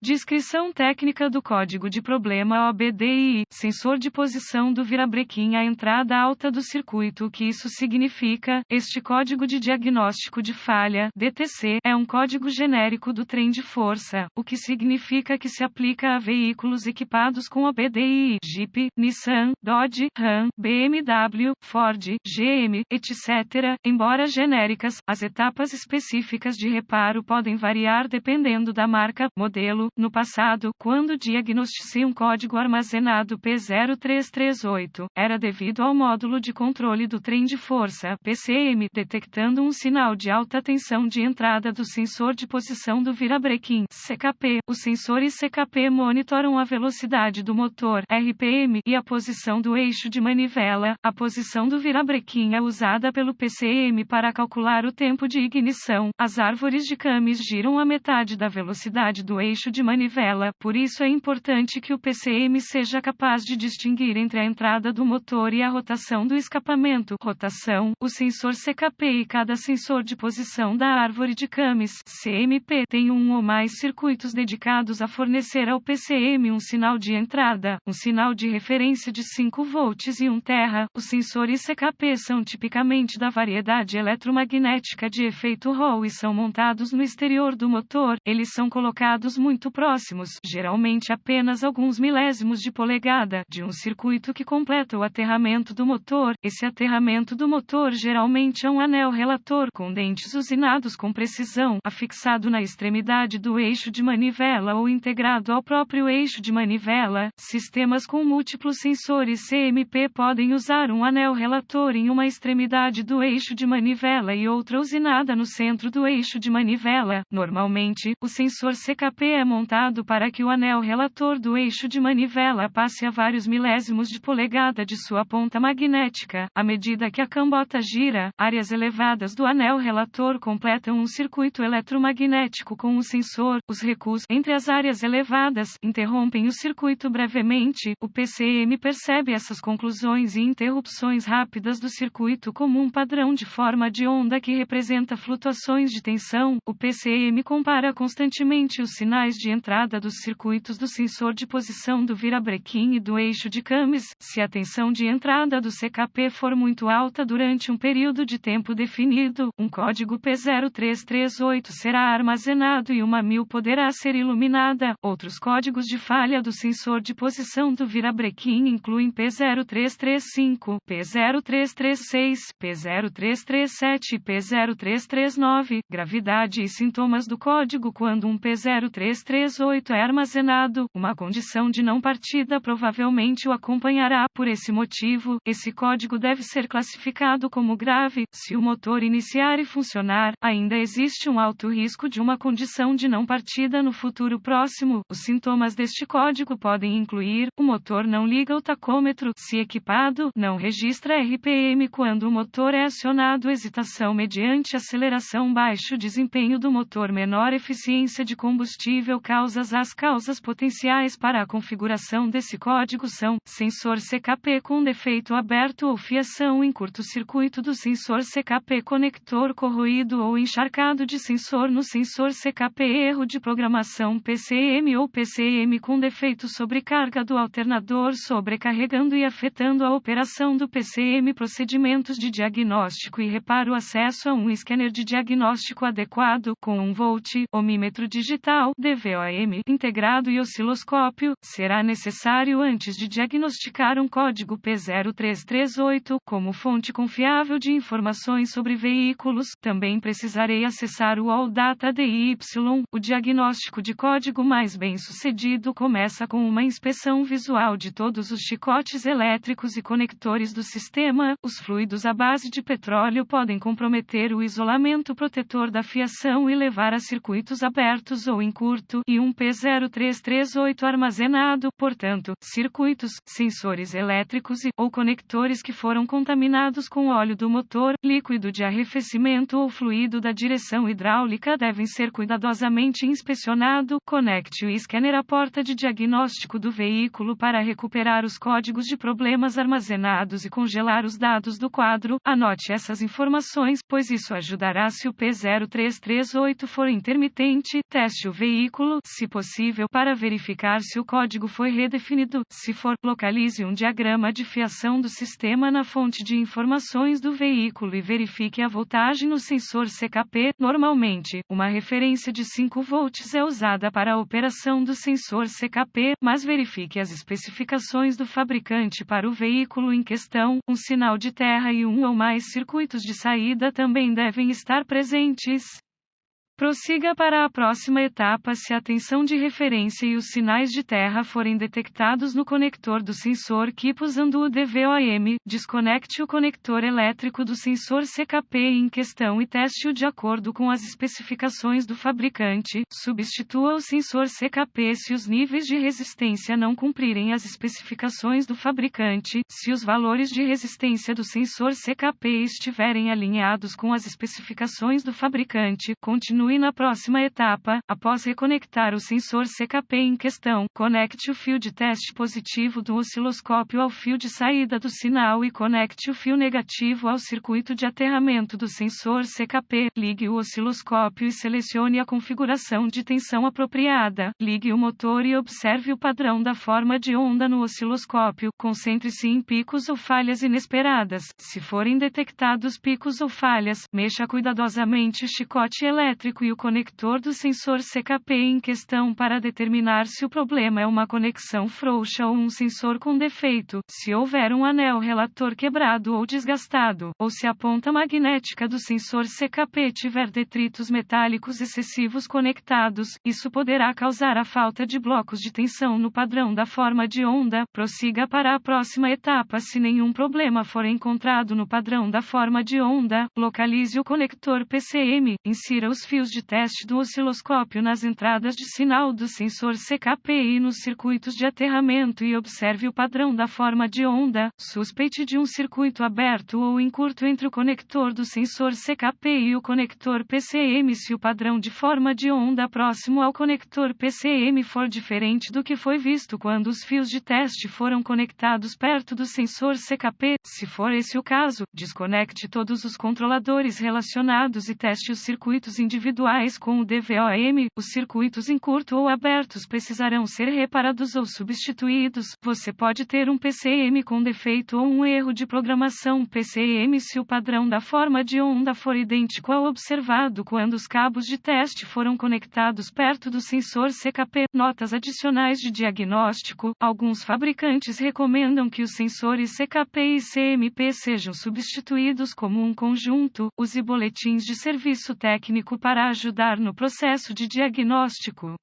Descrição técnica do código de problema OBDI, sensor de posição do virabrequim à entrada alta do circuito. O que isso significa? Este código de diagnóstico de falha, DTC, é um código genérico do trem de força, o que significa que se aplica a veículos equipados com OBDI, Jeep, Nissan, Dodge, Ram, BMW, Ford, GM, etc. Embora genéricas, as etapas específicas de reparo podem variar dependendo da marca, modelo. No passado, quando diagnosticei um código armazenado P0338, era devido ao módulo de controle do trem de força, PCM, detectando um sinal de alta tensão de entrada do sensor de posição do virabrequim, CKP. Os sensores CKP monitoram a velocidade do motor, RPM, e a posição do eixo de manivela. A posição do virabrequim é usada pelo PCM para calcular o tempo de ignição. As árvores de Camis giram a metade da velocidade do eixo de manivela, por isso é importante que o PCM seja capaz de distinguir entre a entrada do motor e a rotação do escapamento. Rotação. O sensor CKP e cada sensor de posição da árvore de Camis, CMP, tem um ou mais circuitos dedicados a fornecer ao PCM um sinal de entrada, um sinal de referência de 5 volts e 1 terra. Os sensores CKP são tipicamente da variedade eletromagnética de efeito Hall e são montados no exterior do motor. Eles são colocados muito próximos, geralmente apenas alguns milésimos de polegada, de um circuito que completa o aterramento do motor. Esse aterramento do motor geralmente é um anel relator com dentes usinados com precisão, afixado na extremidade do eixo de manivela ou integrado ao próprio eixo de manivela. Sistemas com múltiplos sensores CMP podem usar um anel relator em uma extremidade do eixo de manivela e outra usinada no centro do eixo de manivela. Normalmente, o sensor CKP é montado para que o anel relator do eixo de manivela passe a vários milésimos de polegada de sua ponta magnética. À medida que a cambota gira, áreas elevadas do anel relator completam um circuito eletromagnético com o sensor. Os recuos entre as áreas elevadas interrompem o circuito brevemente. O PCM percebe essas conclusões e interrupções rápidas do circuito como um padrão de forma de onda que representa flutuações de tensão. O PCM compara constantemente os sinais de entrada dos circuitos do sensor de posição do virabrequim e do eixo de Camis. Se a tensão de entrada do CKP for muito alta durante um período de tempo definido, um código P0338 será armazenado e uma MIL poderá ser iluminada. Outros códigos de falha do sensor de posição do virabrequim incluem P0335, P0336, P0337 e P0339. Gravidade e sintomas do código. Quando um P0338 é armazenado, uma condição de não partida provavelmente o acompanhará. Por esse motivo, esse código deve ser classificado como grave. Se o motor iniciar e funcionar, ainda existe um alto risco de uma condição de não partida no futuro próximo. Os sintomas deste código podem incluir: o motor não liga o tacômetro, se equipado, não registra RPM quando o motor é acionado, hesitação mediante aceleração, baixo desempenho do motor, menor eficiência de combustível. As causas potenciais para a configuração desse código são: sensor CKP com defeito aberto ou fiação em curto-circuito do sensor CKP, conector corroído ou encharcado de sensor no sensor CKP, erro de programação PCM ou PCM com defeito, sobrecarga do alternador sobrecarregando e afetando a operação do PCM, procedimentos de diagnóstico e reparo, acesso a um scanner de diagnóstico adequado, com 1 volt, ohmímetro digital, DVOM, integrado e osciloscópio, será necessário antes de diagnosticar um código P0338, como fonte confiável de informações sobre veículos. Também precisarei acessar o All Data DY. O diagnóstico de código mais bem sucedido começa com uma inspeção visual de todos os chicotes elétricos e conectores do sistema. Os fluidos à base de petróleo podem comprometer o isolamento protetor da fiação e levar a circuitos abertos ou em curto, e um P0338 armazenado. Portanto, circuitos, sensores elétricos ou conectores que foram contaminados com óleo do motor, líquido de arrefecimento ou fluido da direção hidráulica devem ser cuidadosamente inspecionados. Conecte o scanner à porta de diagnóstico do veículo para recuperar os códigos de problemas armazenados e congelar os dados do quadro. Anote essas informações, pois isso ajudará se o P0338 for intermitente. Teste o veículo veículo, se possível, para verificar se o código foi redefinido. Se for, localize um diagrama de fiação do sistema na fonte de informações do veículo e verifique a voltagem no sensor CKP. Normalmente, uma referência de 5 volts é usada para a operação do sensor CKP, mas verifique as especificações do fabricante para o veículo em questão. Um sinal de terra e um ou mais circuitos de saída também devem estar presentes. Prossiga para a próxima etapa se a tensão de referência e os sinais de terra forem detectados no conector do sensor KIP usando o DVOM. Desconecte o conector elétrico do sensor CKP em questão e teste-o de acordo com as especificações do fabricante. Substitua o sensor CKP se os níveis de resistência não cumprirem as especificações do fabricante. Se os valores de resistência do sensor CKP estiverem alinhados com as especificações do fabricante, continue na próxima etapa. Após reconectar o sensor CKP em questão, conecte o fio de teste positivo do osciloscópio ao fio de saída do sinal e conecte o fio negativo ao circuito de aterramento do sensor CKP. Ligue o osciloscópio e selecione a configuração de tensão apropriada. Ligue o motor e observe o padrão da forma de onda no osciloscópio. Concentre-se em picos ou falhas inesperadas. Se forem detectados picos ou falhas, mexa cuidadosamente o chicote elétrico e o conector do sensor CKP em questão para determinar se o problema é uma conexão frouxa ou um sensor com defeito, se houver um anel relator quebrado ou desgastado, ou se a ponta magnética do sensor CKP tiver detritos metálicos excessivos conectados, isso poderá causar a falta de blocos de tensão no padrão da forma de onda. Prossiga para a próxima etapa se nenhum problema for encontrado no padrão da forma de onda. Localize o conector PCM, insira os fios de teste do osciloscópio nas entradas de sinal do sensor CKP e nos circuitos de aterramento e observe o padrão da forma de onda. Suspeite de um circuito aberto ou encurto entre o conector do sensor CKP e o conector PCM se o padrão de forma de onda próximo ao conector PCM for diferente do que foi visto quando os fios de teste foram conectados perto do sensor CKP. Se for esse o caso, desconecte todos os controladores relacionados e teste os circuitos individuais com o DVOM. Os circuitos em curto ou abertos precisarão ser reparados ou substituídos. Você pode ter um PCM com defeito ou um erro de programação PCM se o padrão da forma de onda for idêntico ao observado quando os cabos de teste foram conectados perto do sensor CKP. Notas adicionais de diagnóstico. Alguns fabricantes recomendam que os sensores CKP e CMP sejam substituídos como um conjunto. Use boletins de serviço técnico para ajudar no processo de diagnóstico.